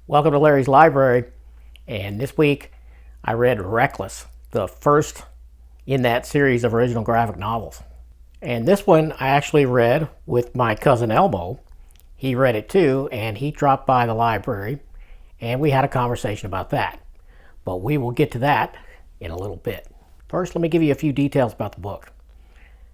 Welcome to Larry's Library, and this week I read Reckless, the first in that series of original graphic novels. And this one I actually read with my cousin Elmo. He read it too, and he dropped by the library, and we had a conversation about that. But we will get to that in a little bit. First, let me give you a few details about the book.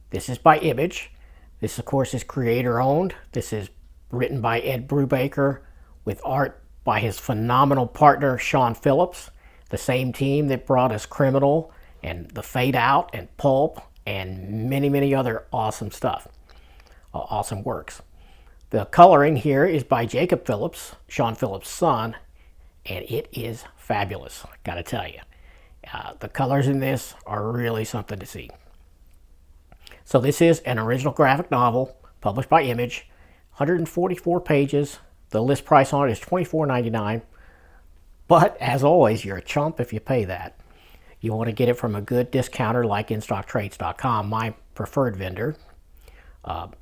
This is by Image. This, of course, is creator-owned. This is written by Ed Brubaker with art by his phenomenal partner, Sean Phillips, the same team that brought us Criminal and The Fade Out and Pulp and many, many other awesome stuff, awesome works. The coloring here is by Jacob Phillips, Sean Phillips' son, and it is fabulous, gotta tell you. The colors in this are really something to see. So this is an original graphic novel published by Image, 144 pages. The list price on it is $24.99. But as always, you're a chump if you pay that. You want to get it from a good discounter like InStockTrades.com, my preferred vendor. No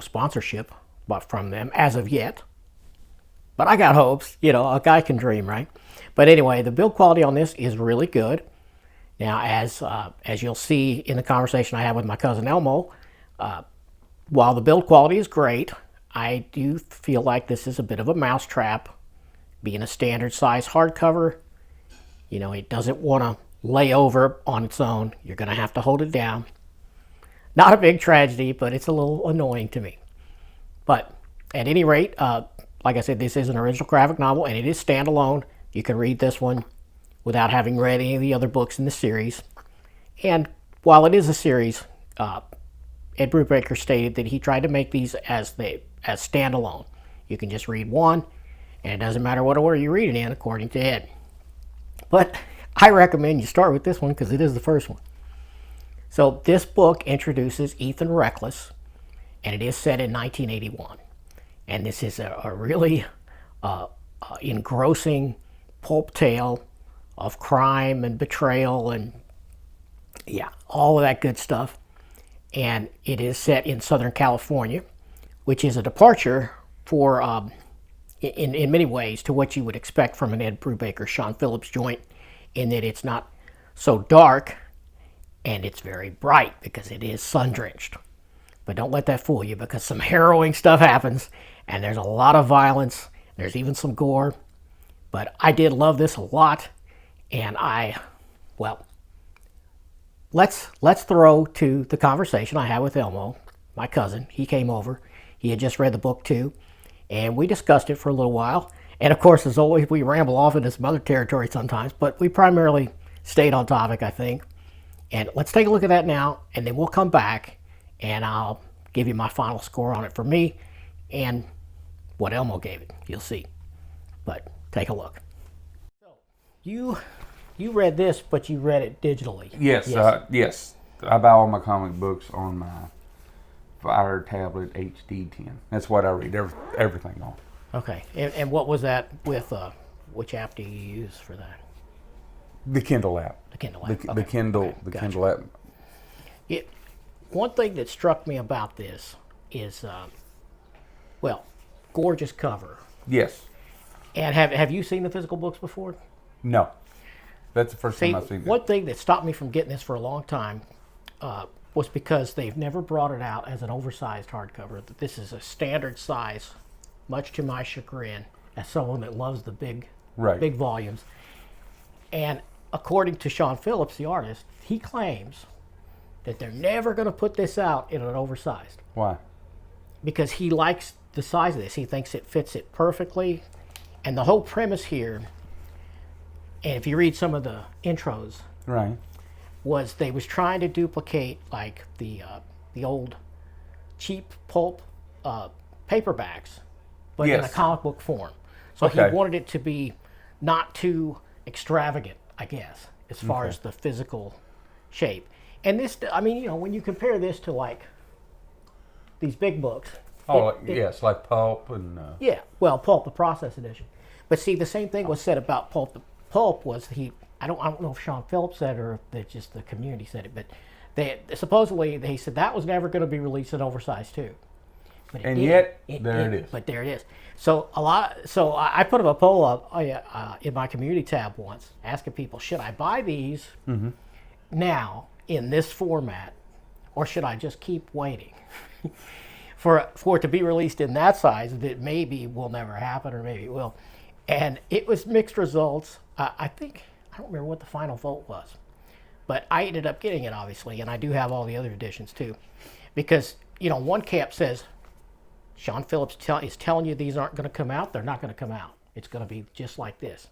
sponsorship but from them as of yet. But I got hopes. You know, a guy can dream, right? But anyway, the build quality on this is really good. Now, as you'll see in the conversation I had with my cousin Elmo, while the build quality is great, I do feel like this is a bit of a mousetrap. Being a standard size hardcover, you know, it doesn't want to lay over on its own. You're going to have to hold it down. Not a big tragedy, but it's a little annoying to me. But at any rate, like I said, this is an original graphic novel, and it is standalone. You can read this one without having read any of the other books in the series. And while it is a series, Ed Brubaker stated that he tried to make these as standalone. You can just read one, and it doesn't matter what order you read it in, according to Ed. But I recommend you start with this one because it is the first one. So this book introduces Ethan Reckless, and it is set in 1981. And this is a really engrossing pulp tale of crime and betrayal and, yeah, all of that good stuff. And it is set in Southern California, which is a departure for, in many ways, to what you would expect from an Ed Brubaker Sean Phillips joint, in that it's not so dark and it's very bright because it is sun-drenched. But don't let that fool you, because some harrowing stuff happens and there's a lot of violence. There's even some gore. But I did love this a lot, and let's throw to the conversation I had with Elmo, my cousin. He came over. He had just read the book too, and we discussed it for a little while. And of course, as always, we ramble off into some other territory sometimes, but we primarily stayed on topic, I think. And let's take a look at that now, and then we'll come back, and I'll give you my final score on it for me and what Elmo gave it. You'll see. But take a look. So, you read this, but you read it digitally. Yes. Yes. I buy all my comic books on my Fire Tablet HD 10. That's what I read everything on. Okay. And what was that with? Which app do you use for that? The Kindle app. The Kindle app. The Kindle. The gotcha. Kindle app. One thing that struck me about this is, gorgeous cover. Yes. And have you seen the physical books before? No. That's the first time I've seen it. One thing that stopped me from getting this for a long time was because they've never brought it out as an oversized hardcover. This is a standard size, much to my chagrin, as someone that loves the big volumes. And according to Sean Phillips, the artist, he claims that they're never going to put this out in an oversized. Why? Because he likes the size of this. He thinks it fits it perfectly. And the whole premise here, and if you read some of the intros, was they was trying to duplicate like the old cheap pulp paperbacks, but in a comic book form. So he wanted it to be not too extravagant, I guess, as far as the physical shape. And this, I mean, you know, when you compare this to like these big books. Yes, like Pulp and... Pulp, the Process Edition. But see, the same thing was said about Pulp. Pulp was I don't know if Sean Phillips said or if just the community said it, but supposedly they said that was never going to be released in oversized too. But and yet there it is. But there it is. So I put up a poll up in my community tab once, asking people, should I buy these now in this format, or should I just keep waiting for it to be released in that size that maybe will never happen, or maybe it will? And it was mixed results. I don't remember what the final vote was, but I ended up getting it, obviously, and I do have all the other editions too, because one camp says Sean Phillips is telling you these aren't going to come out. They're not going to come out. It's going to be just like this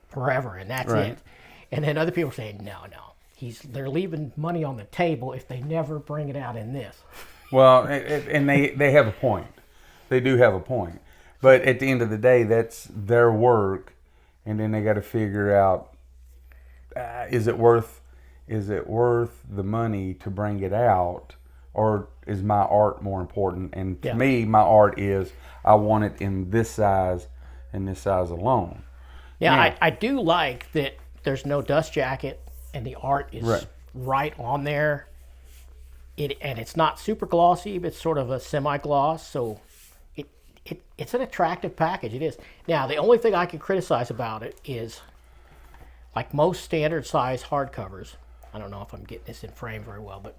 forever, and that's it. And then other people are saying, no, they're leaving money on the table if they never bring it out in this. Well, and they have a point. They do have a point. But at the end of the day, that's their work, and then they got to figure out, is it worth the money to bring it out, or is my art more important? And to me, my art is, I want it in this size and this size alone. Yeah, Now, I do like that there's no dust jacket and the art is right on there. And it's not super glossy, but it's sort of a semi-gloss, so it's an attractive package. It is. Now, the only thing I can criticize about it is, like most standard size hardcovers, I don't know if I'm getting this in frame very well, but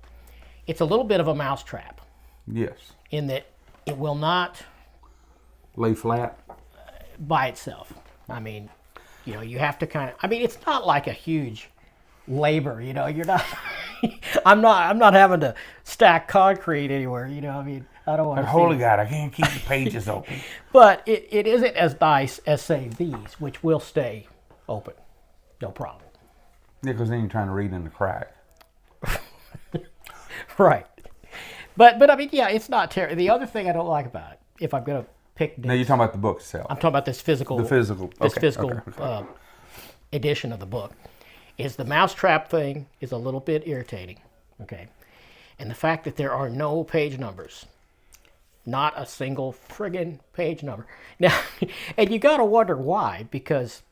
it's a little bit of a mousetrap. Yes. In that it will not lay flat by itself. I mean, you have to kind of, it's not like a huge labor, you're not, I'm not having to stack concrete anywhere, I don't want to. Holy God, I can't keep the pages open. But it isn't as nice as, say, these, which will stay open. No problem. Yeah, because then you're trying to read in the crack. Right. But it's not terrible. The other thing I don't like about it, if I'm going to pick this, now you're talking about the book itself. I'm talking about this physical. The physical. Okay. Edition of the book. Is the mousetrap thing is a little bit irritating. Okay. And the fact that there are no page numbers. Not a single friggin' page number. Now, and you got to wonder why, because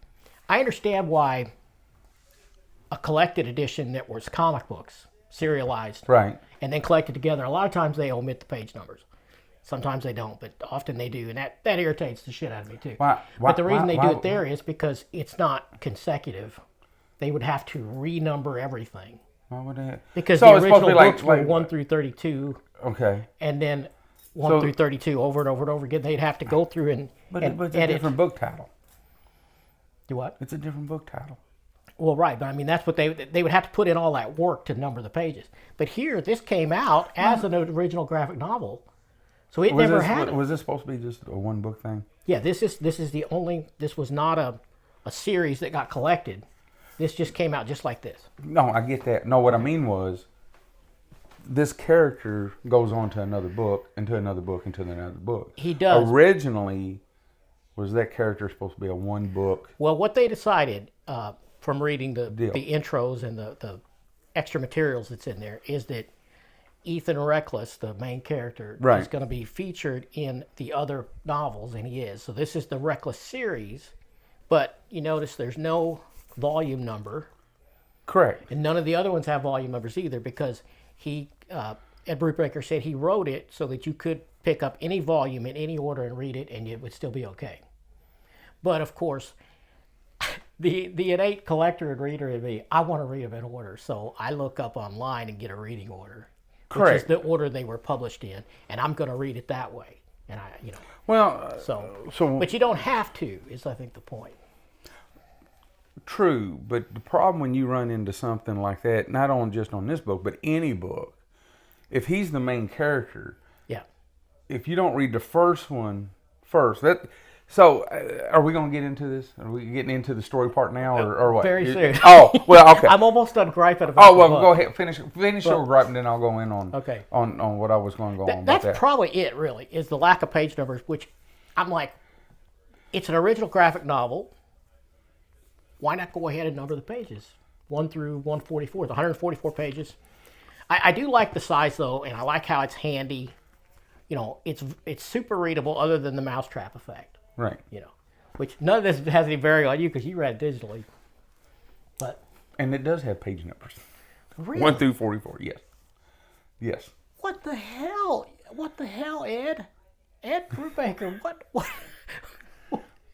I understand why a collected edition that was comic books, serialized, and then collected together, a lot of times they omit the page numbers. Sometimes they don't, but often they do, and that irritates the shit out of me too. But the reason they do it there is because it's not consecutive. They would have to renumber everything. Why would they? Because the original books were 1 through 32. Okay. And then 1 through 32 over and over and over again. They'd have to go through and But it's a different book title. Do what? It's a different book title. Well, right, but that's what they would have to put in all that work to number the pages. But here, this came out as an original graphic novel, so it never had it. Was this supposed to be just a one book thing? Yeah, this is the only. This was not a series that got collected. This just came out just like this. No, I get that. No, what I mean was, this character goes on to another book, into another book, into another book. He does. Originally, was that character supposed to be a one book? Well, what they decided from reading the intros and the extra materials that's in there is that Ethan Reckless, the main character, is going to be featured in the other novels, and he is. So this is the Reckless series, but you notice there's no volume number. Correct. And none of the other ones have volume numbers either, because Ed Brubaker said he wrote it so that you could pick up any volume in any order and read it, and it would still be okay. But of course, the innate collector and reader in me, I want to read them in order, so I look up online and get a reading order, which is the order they were published in, and I'm going to read it that way. And but you don't have to, is I think the point. True, but the problem when you run into something like that, not only just on this book, but any book, if he's the main character, if you don't read the first one first, so are we going to get into this? Are we getting into the story part now, or what? Very soon. Oh, well, okay. I'm almost done griping about the book. Go ahead, finish your gripe, and then I'll go in on what I was going to go on. That's probably it, really, is the lack of page numbers, which I'm like, it's an original graphic novel. Why not go ahead and number the pages? 1 through 144, 144 pages. I do like the size, though, and I like how it's handy. It's super readable other than the mousetrap effect. Right. Which none of this has any bearing on you because you read it digitally. And it does have page numbers. Really? 1 through 44, yes. Yes. What the hell? What the hell, Ed? Ed Brubaker, what?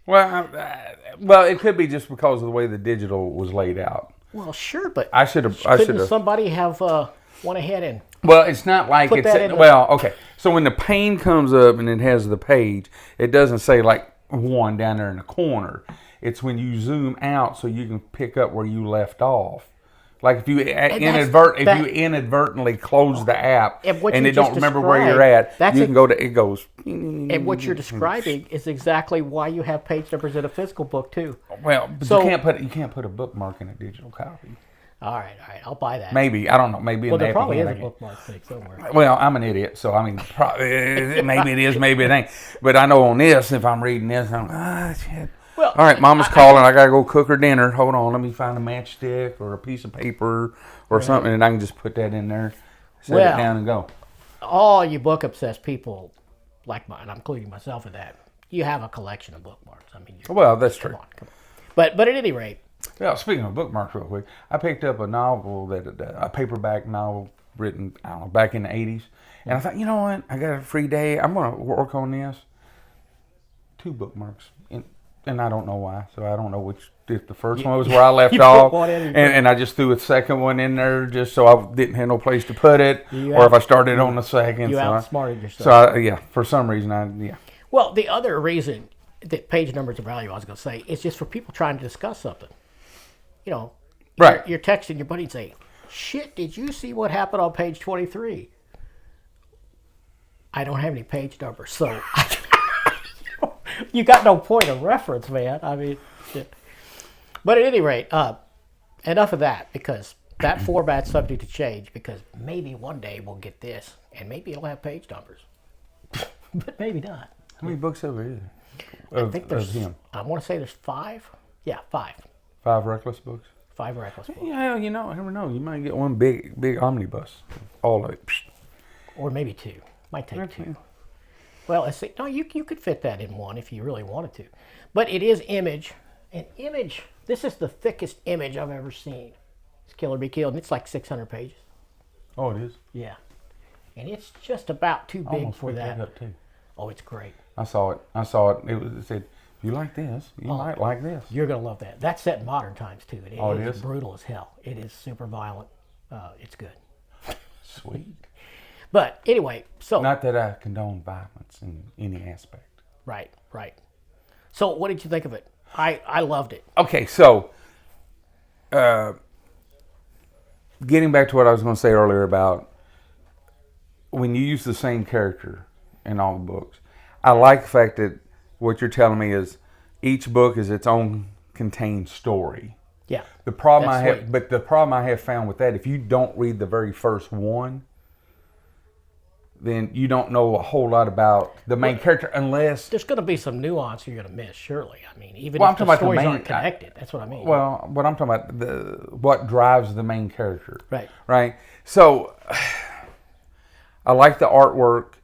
Well, it could be just because of the way the digital was laid out. Well, sure, but Couldn't somebody have went ahead and Well, it's not like put that it's in well. Okay, so when the pane comes up and it has the page, it doesn't say like 1 down there in the corner. It's when you zoom out so you can pick up where you left off. Like if you inadvertently close the app and it don't remember where you're at, you can go to it goes. And what you're describing is exactly why you have page numbers in a physical book too. Well, but you can't put a bookmark in a digital copy. All right, I'll buy that. Maybe I don't know. Maybe there probably is a bookmark thing somewhere. Well, I'm an idiot, so I mean, maybe it is, maybe it ain't. But I know on this, if I'm reading this, I'm shit. Well, all right, Mama's calling. I gotta go cook her dinner. Hold on, let me find a matchstick or a piece of paper or something, and I can just put that in there, set it down, and go. All you book obsessed people, like mine, I'm including myself in that. You have a collection of bookmarks. I mean, well, that's true. Come on. But at any rate. Yeah, speaking of bookmarks, real quick, I picked up a novel a paperback novel written, I don't know, back in the '80s, and I thought, you know what? I got a free day. I'm gonna work on this. 2 bookmarks. And I don't know why, so I don't know if the first one was where I left off, and I just threw a second one in there just so I didn't have no place to put it, or if I started on the second. You outsmarted yourself. So, for some reason, Well, the other reason that page numbers are valuable, I was going to say, is just for people trying to discuss something. You know, right. You're texting your buddy and say, shit, did you see what happened on page 23? I don't have any page numbers, so... You got no point of reference, man. I mean, shit. But at any rate, enough of that, because that format's subject to change, because maybe one day we'll get this, and maybe it'll have page numbers. But maybe not. How many books over here? I think there's him. I want to say there's 5. Yeah, 5. 5 Reckless books? 5 Reckless books. Yeah, I never know. You might get one big omnibus. All of it. Or maybe 2. Might take 2. Well, no, you could fit that in one if you really wanted to. But it is image. And image, this is the thickest image I've ever seen. It's Kill or Be Killed, and it's like 600 pages. Oh, it is? Yeah. And it's just about too big almost for that. Up too. Oh, it's great. I saw it. It said, you like this, you might like this. You're going to love that. That's set in modern times, too. It is brutal as hell. It is super violent. It's good. Sweet. But anyway, so... Not that I condone violence in any aspect. Right. So what did you think of it? I loved it. Okay, so... getting back to what I was going to say earlier about when you use the same character in all the books, I like the fact that what you're telling me is each book is its own contained story. Yeah. The problem I have found with that, if you don't read the very first one, then you don't know a whole lot about the main character unless... There's going to be some nuance you're going to miss, surely. I mean, even if the stories aren't connected. That's what I mean. Well, what I'm talking about, what drives the main character. Right. So, I like the artwork.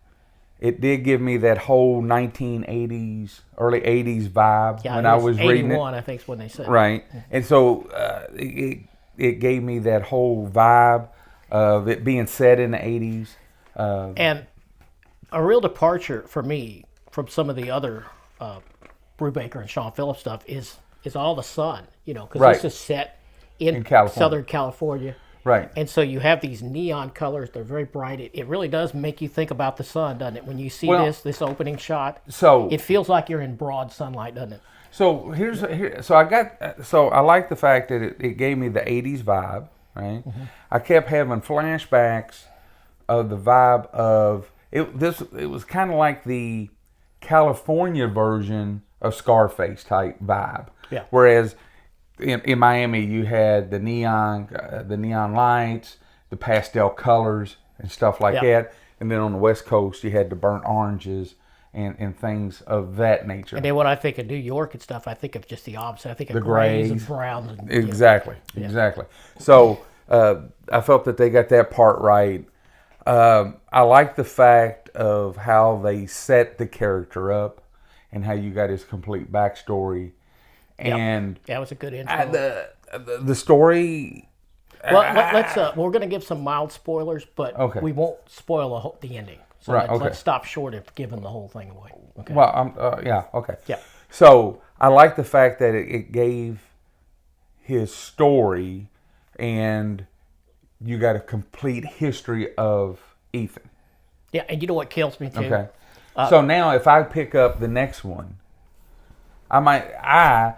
It did give me that whole 1980s, early 80s vibe when I was reading it. 81, I think is when they said. Right. And so, it gave me that whole vibe of it being set in the 80s. And a real departure for me from some of the other Brubaker and Sean Phillips stuff is all the sun, because this is set in Southern California. Right. And so you have these neon colors. They're very bright. It really does make you think about the sun, doesn't it? When you see this opening shot, so it feels like you're in broad sunlight, doesn't it? So I like the fact that it gave me the 80s vibe, right? Mm-hmm. I kept having flashbacks of the vibe of it was kind of like the California version of Scarface type vibe. Yeah. Whereas in Miami you had the neon lights, the pastel colors and stuff like that. And then on the West Coast you had the burnt oranges and things of that nature. And then when I think of New York and stuff, I think of just the opposite. I think of the grays and browns. And, exactly. So I felt that they got that part right. I like the fact of how they set the character up and how you got his complete backstory. And that was a good intro. The story, Well, let's. We're going to give some mild spoilers, but Okay. we won't spoil the ending. So Right, let's stop short of giving the whole thing away. Okay. Well, yeah, okay. Yeah. So I like the fact that it gave his story, and you got a complete history of Ethan. Yeah, and you know what kills me too? Okay. So now, if I pick up the next one, I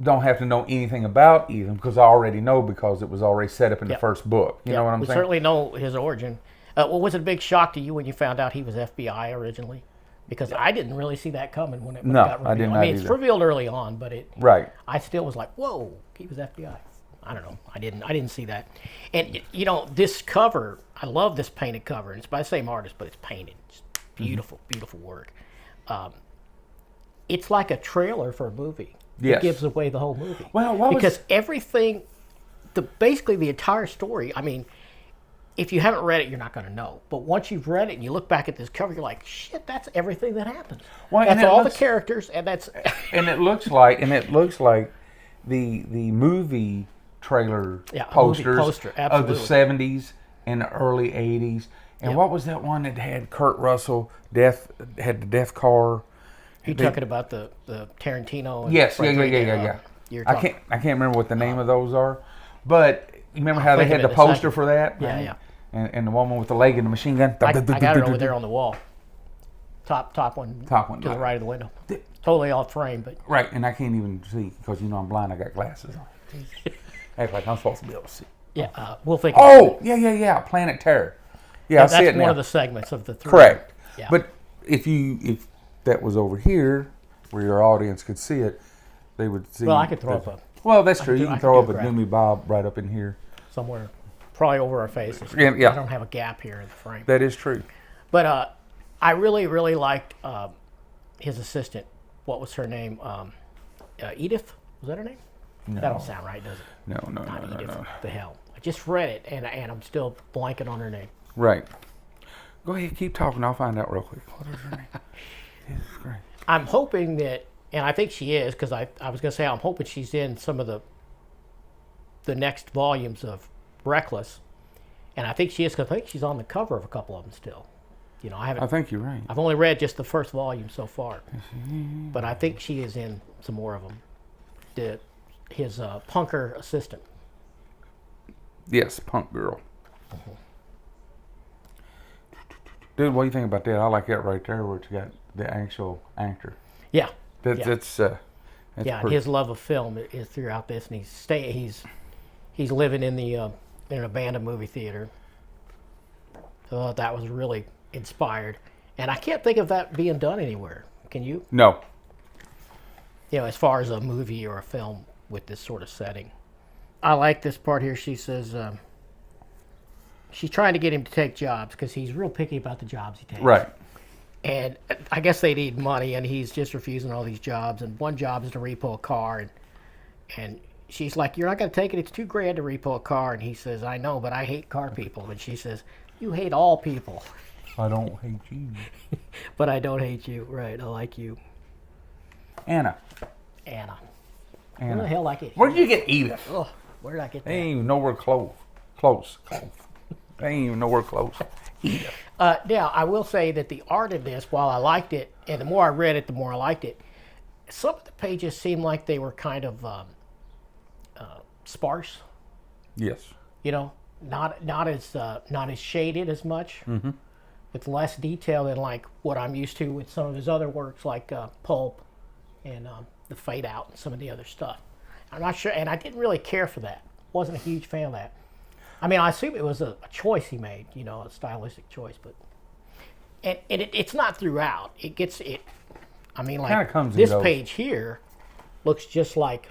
don't have to know anything about Ethan because I already know because it was already set up in the first book. You know what I'm saying? We certainly know his origin. Well, was it a big shock to you when you found out he was FBI originally? Because I didn't really see that coming when it got revealed. I did not it's either. revealed early on, but Right. I still was like, whoa, he was FBI. I don't know. I didn't see that. And this cover, I love this painted cover. And it's by the same artist, but it's painted. It's beautiful, beautiful work. It's like a trailer for a movie. Yes. It gives away the whole movie. Well, because everything, basically the entire story. I mean, if you haven't read it, you're not going to know. But once you've read it and you look back at this cover, you're like, shit, that's everything that happens. Well, that's all the characters, and that's. and it looks like the movie trailer posters poster, of the absolutely. 70s and the early 80s. And what was that one that had Kurt Russell, had the death car? You're talking about the Tarantino. And Yes, yeah. I can't remember what the name of those are, but you remember how they had the poster for that? Yeah, yeah. And the woman with the leg and the machine gun. I got it over there on the wall. Top one. Top one, to the right. right of the window. Totally off frame, but Right, and I can't even see because I'm blind. I got glasses on. Act like I'm supposed to be able to see. yeah, we'll think. Oh, yeah. Planet Terror. Yeah, I see it that's now. one of the segments of the three. Correct. Yeah. But if that was over here where your audience could see it, they would see. Well, I could throw up a Well, that's true. You I can could throw do up a a Doomy Bob right up in here. somewhere, probably over our faces. Yeah. I don't have a gap here in the frame. That is true. But I really, really liked his assistant. What was her name? Edith? Was that her name? No. That don't sound right, does it? No. Edith. The hell. I just read it, and I'm still blanking on her name. Right. Go ahead, keep talking. I'll find out real quick. What is her name? Jesus Christ. I'm hoping that, and I think she is, because I was going to say I'm hoping she's in some of the next volumes of Reckless, and I think she is, because I think she's on the cover of a couple of them still. I think you're right. I've only read just the first volume so far, but I think she is in some more of them. His punker assistant. Yes, Punk Girl. Dude, what do you think about that? I like that right there where it's got the actual actor. Yeah. That's and his love of film is throughout this, and he's living in in an abandoned movie theater. So that was really inspired, and I can't think of that being done anywhere. Can you? No. As far as a movie or a film with this sort of setting. I like this part here. She says she's trying to get him to take jobs because he's real picky about the jobs he takes. Right. And I guess they need money, and he's just refusing all these jobs. And one job is to repo a car, and she's like, "You're not going to take it. It's $2,000 to repo a car." And he says, "I know, but I hate car people." And she says, "You hate all people." I don't hate you. But I don't hate you. Right, I like you. Anna. Where the hell I get? Where did you get Edith? Oh, where did I get that? They ain't even nowhere close. They ain't even nowhere close. Edith. Now, I will say that the art of this, while I liked it, and the more I read it, the more I liked it, some of the pages seemed like they were kind of sparse. Yes. Not as shaded as much, with less detail than like what I'm used to with some of his other works, like Pulp and The Fade Out and some of the other stuff. I'm not sure, and I didn't really care for that. Wasn't a huge fan of that. I mean, I assume it was a choice he made, a stylistic choice, but it's not throughout. It gets it. I mean, like this page here looks just like,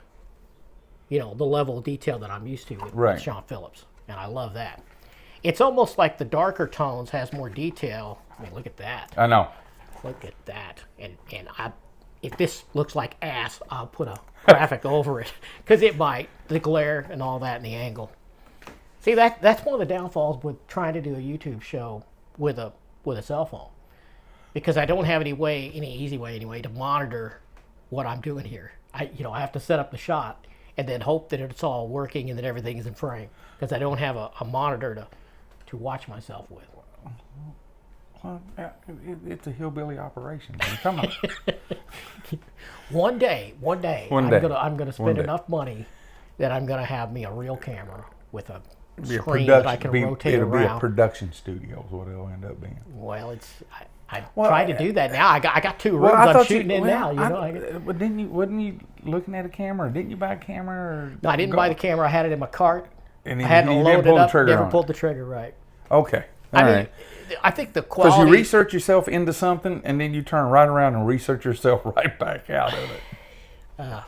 the level of detail that I'm used to with Sean Phillips, and I love that. It's almost like the darker tones has more detail. I mean, look at that. I know. Look at that, and if this looks like ass, I'll put a graphic over it because it might, the glare and all that and the angle. See, that's one of the downfalls with trying to do a YouTube show with a cell phone, because I don't have any easy way to monitor what I'm doing here. I have to set up the shot, and then hope that it's all working and that everything is in frame, because I don't have a monitor to watch myself with. Well, it's a hillbilly operation. Man. Come on. One day, I'm gonna spend enough money that I'm gonna have me a real camera with a screen that I can rotate around. It'll be a production studio is what it'll end up being. Well, I tried to do that now. I got 2 rooms I'm shooting in now. But wasn't you looking at a camera? Didn't you buy a camera? Or no, I didn't buy the camera. I had it in my cart. And I hadn't loaded it up. Never pulled the trigger. Right. Okay. I think the quality. Because you research yourself into something, and then you turn right around and research yourself right back out of it.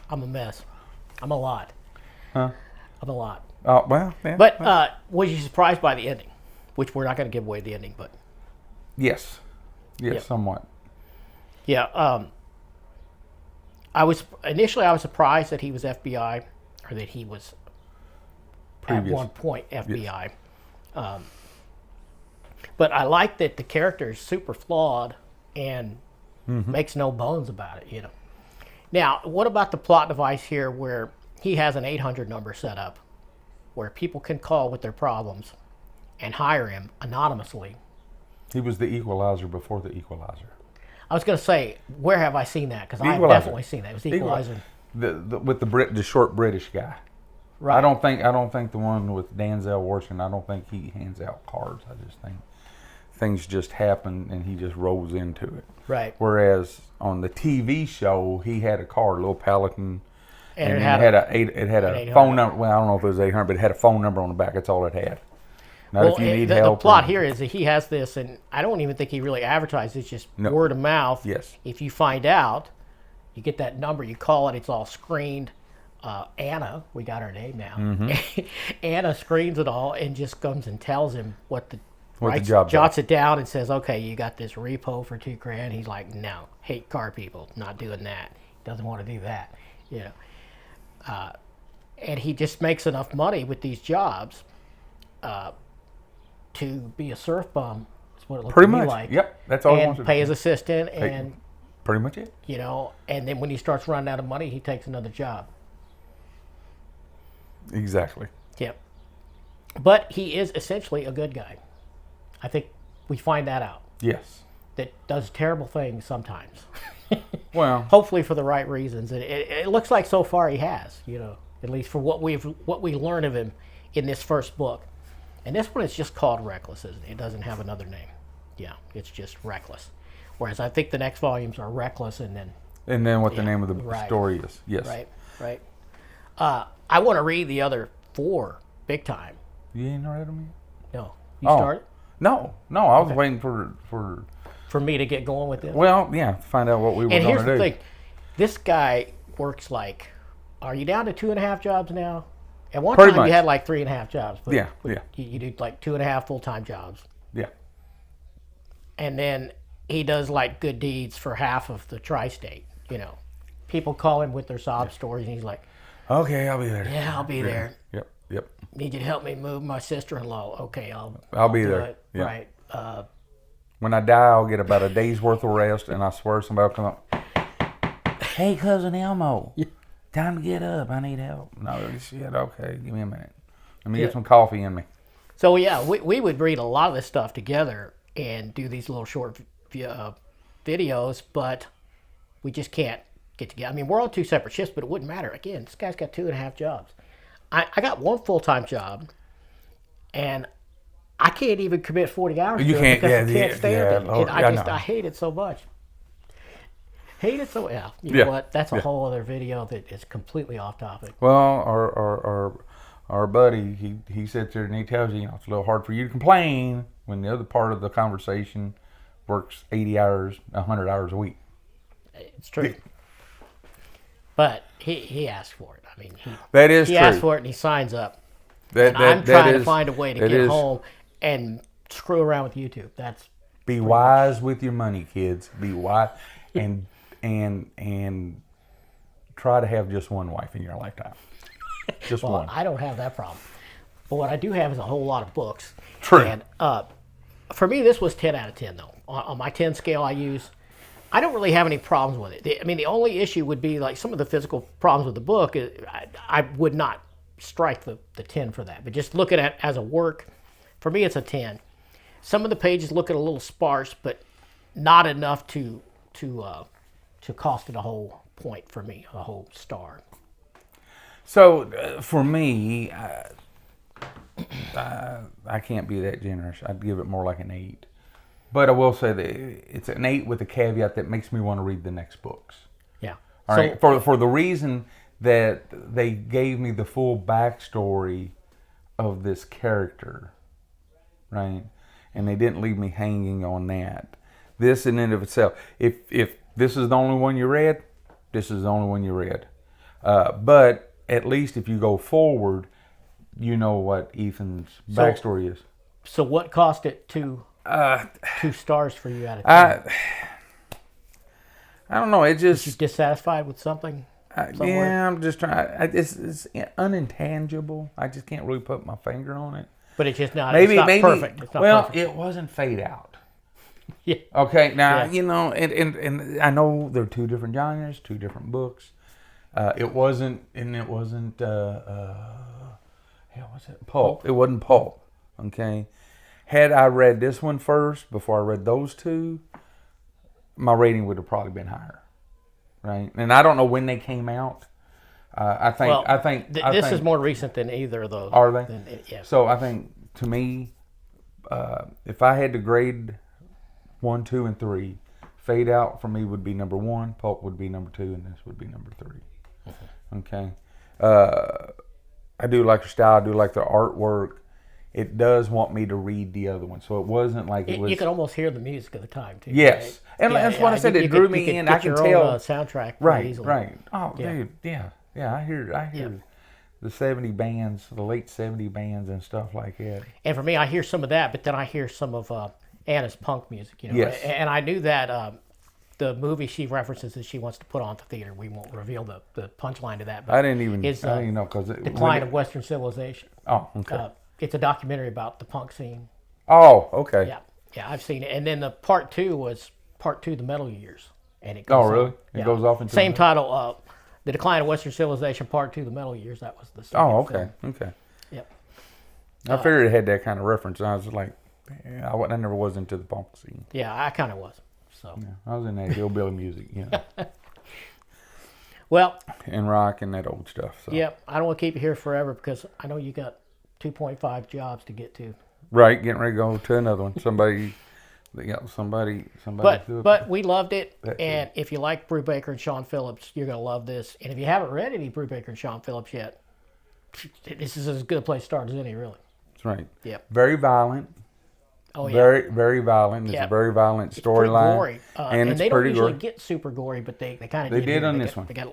I'm a mess. I'm a lot. Huh? I'm a lot. Oh, well. Yeah, but was you surprised by the ending? Which we're not going to give away the ending, but. Yes. Yes, somewhat. Yeah. I was surprised that he was FBI, or that he was at one point FBI. Yes. But I like that the character is super flawed and makes no bones about it, Now, what about the plot device here where he has an 800 number set up where people can call with their problems and hire him anonymously? He was the equalizer before the equalizer. I was going to say, where have I seen that? Because I've definitely seen that. It was Equalizer. With the short British guy. Right. I don't think the one with Denzel Washington. I don't think he hands out cards. I just think things just happen and he just rolls into it. Right. Whereas on the TV show, he had a card, a little Pelican, and it had a phone number. Well, I don't know if it was 800, but it had a phone number on the back. That's all it had. Now, if you need help. The plot here is that he has this, and I don't even think he really advertised. It's just word of mouth. Yes. If you find out, you get that number, you call it. It's all screened. Anna, we got her name now. Mm-hmm. Anna screens it all and just comes and tells him what the job jots it down and says, "Okay, you got this repo for $2,000." He's like, "No, hate car people, not doing that. He doesn't want to do that." And he just makes enough money with these jobs. To be a surf bum is what it looks pretty much like. Yep, that's all. And pay his assistant, and pretty much it. And then when he starts running out of money, he takes another job. Exactly. Yep. But he is essentially a good guy. I think we find that out. Yes. That does terrible things sometimes. Well, hopefully for the right reasons, and it looks like so far he has. At least for what we learn of him in this first book. And this one is just called Reckless, isn't it? It doesn't have another name. Yeah, it's just Reckless. Whereas I think the next volumes are Reckless and then what the name of the story is. Yes. Right. I want to read the other 4 big time. You ain't read them yet? No. You started? No. I was waiting for me to get going with this. Well, yeah, to find out what we were going to do. And here's the thing. This guy works are you down to 2.5 jobs now? At one time, you had 3.5 jobs. But yeah. You do 2.5 full-time jobs. Yeah. And then he does good deeds for half of the tri-state. People call him with their sob stories, and he's like, "Okay, I'll be there." Yeah, I'll be there. Yep. Need you to help me move my sister-in-law. Okay, I'll be there. Yep. Right. When I die, I'll get about a day's worth of rest, and I swear somebody will come up. "Hey, cousin Elmo. Time to get up. I need help." No, shit. Okay, give me a minute. Let me get some coffee in me. So we would read a lot of this stuff together and do these little short videos, but we just can't get together. I mean, we're on 2 separate shifts, but it wouldn't matter. Again, this guy's got 2.5 jobs. I got 1 full-time job, and I can't even commit 40 hours. You can't. Because I can't stand it. I hate it so much. You know what? That's a whole other video that is completely off topic. Well, our buddy, he sits there and he tells you, it's a little hard for you to complain when the other part of the conversation works 80 hours, 100 hours a week. It's true. But he asked for it. I mean, he asked for it and he signs up. I'm trying to find a way to get home and screw around with YouTube. Be wise with your money, kids. Be wise and try to have just one wife in your lifetime. Just one. I don't have that problem. But what I do have is a whole lot of books. True. And for me, this was 10 out of 10, though. On my 10 scale, I use I don't really have any problems with it. I mean, the only issue would be like some of the physical problems with the book. I would not strike the 10 for that. But just looking at it as a work, for me, it's a 10. Some of the pages look a little sparse, but not enough to cost it a whole point for me, a whole star. So for me, I can't be that generous. I'd give it more like an 8. But I will say that it's an 8 with a caveat that makes me want to read the next books. Yeah. All right. For the reason that they gave me the full backstory of this character, right? And they didn't leave me hanging on that. This in and of itself, if this is the only one you read, this is the only one you read. But at least if you go forward, you know what Ethan's backstory is. So what cost it 2 stars for you out of 10? I don't know. It just... You're dissatisfied with something? Yeah, I'm just trying. It's unintangible. I just can't really put my finger on it. But it's just not, it's not perfect. It's not perfect. It wasn't Fade Out. Yeah. Okay, now, and I know they're 2 different genres, 2 different books. It wasn't Pulp. It wasn't Pulp. Okay. Had I read this one first before I read those 2, my rating would have probably been higher, right? And I don't know when they came out. I think this is more recent than either of those. Are they? Yeah. So I think to me, if I had to grade 1, 2, and 3, Fade Out for me would be number 1, Pulp would be number 2, and this would be number 3. Okay. I do like their style. I do like their artwork. It does want me to read the other one, so it wasn't like it was. You could almost hear the music at the time too. Yes, right? and that's what I said. It drew me in. I can tell. Soundtrack right, easily. right. Oh, dude, yeah. I hear the 70 bands, the late 70 bands, and stuff like that. And for me, I hear some of that, but then I hear some of Anna's punk music. Yes. And I knew that the movie she references that she wants to put on the theater. We won't reveal the punchline to that. But I didn't even know because Decline of Western Civilization. Oh, okay. It's a documentary about the punk scene. Oh, okay. Yeah, I've seen it. And then the part 2 was part 2, the Metal Years, and it goes. Oh, really? It goes off into same title. The Decline of Western Civilization Part 2, the Metal Years. That was the. Oh, okay, okay. Yep. I figured it had that kind of reference. And I was like, I never was into the punk scene. Yeah, I kind of was. So. Yeah, I was in that hillbilly music, Well. And rock and that old stuff. So. Yep. I don't want to keep you here forever because I know you got 2.5 jobs to get to. Right, getting ready to go to another one. Somebody. But we loved it, and if you like Brubaker and Sean Phillips, you're going to love this. And if you haven't read any Brubaker and Sean Phillips yet, this is as good a place to start as any, really. That's right. Yep. Very violent. Oh yeah. Very, very violent. It's a very violent storyline. Gory. And it's they don't pretty usually gory. get super gory, but they kind of They did on this one. They got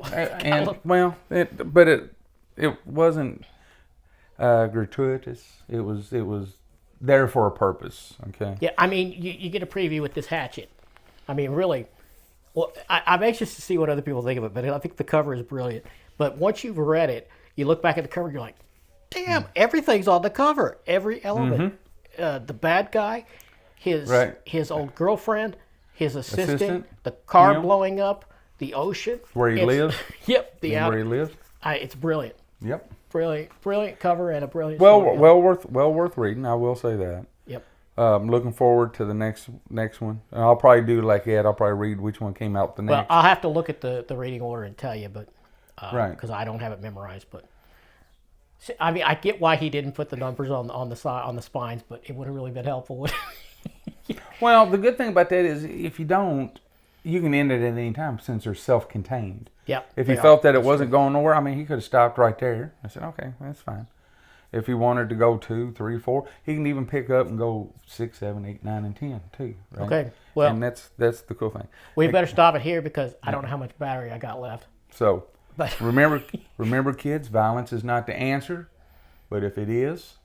it wasn't gratuitous. It was there for a purpose. Okay. Yeah, I mean, you get a preview with this hatchet. I mean, really. Well, I'm anxious to see what other people think of it, but I think the cover is brilliant. But once you've read it, you look back at the cover, you're like, damn, everything's on the cover. Every element. The bad guy, his old girlfriend, his assistant, the car blowing up, the ocean. Where he lives. Yep. Where he lives. It's brilliant. Yep. Brilliant cover and a brilliant story. Well worth reading. I will say that. Yep. I'm looking forward to the next one. And I'll probably do like Ed. I'll probably read which one came out the next. Well, I'll have to look at the reading order and tell you, but because I don't have it memorized. But I mean, I get why he didn't put the numbers on the side on the spines, but it would have really been helpful. Well, the good thing about that is if you don't, you can end it at any time since they're self-contained. Yep. If he felt that it wasn't going nowhere, I mean, he could have stopped right there. I said, okay, that's fine. If he wanted to go 2, 3, 4, he can even pick up and go 6, 7, 8, 9, and 10 too. Right? Okay. Well, and that's the cool thing. We better stop it here because I don't know how much battery I got left. So remember, kids, violence is not the answer, but if it is,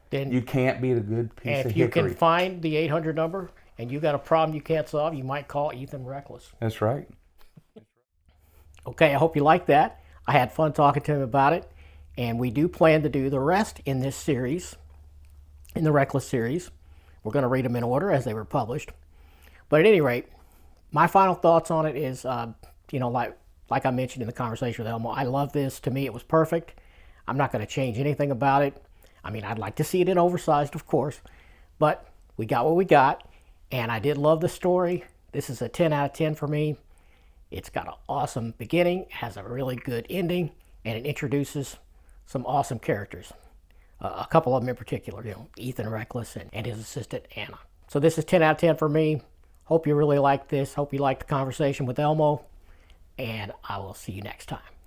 then you can't beat a good piece of hickory. If you can find the 800 number and you got a problem you can't solve, you might call Ethan Reckless. That's right. Okay, I hope you like that. I had fun talking to him about it, and we do plan to do the rest in this series, in the Reckless series. We're going to read them in order as they were published. But at any rate, My final thoughts on it is, like I mentioned in the conversation with Elmo, I love this. To me, it was perfect. I'm not going to change anything about it. I mean, I'd like to see it in oversized, of course, but we got what we got, and I did love the story. This is a 10 out of 10 for me. It's got an awesome beginning, has a really good ending, and it introduces some awesome characters. A couple of them in particular, Ethan Reckless and his assistant, Anna. So this is 10 out of 10 for me. Hope you really liked this. Hope you liked the conversation with Elmo, and I will see you next time.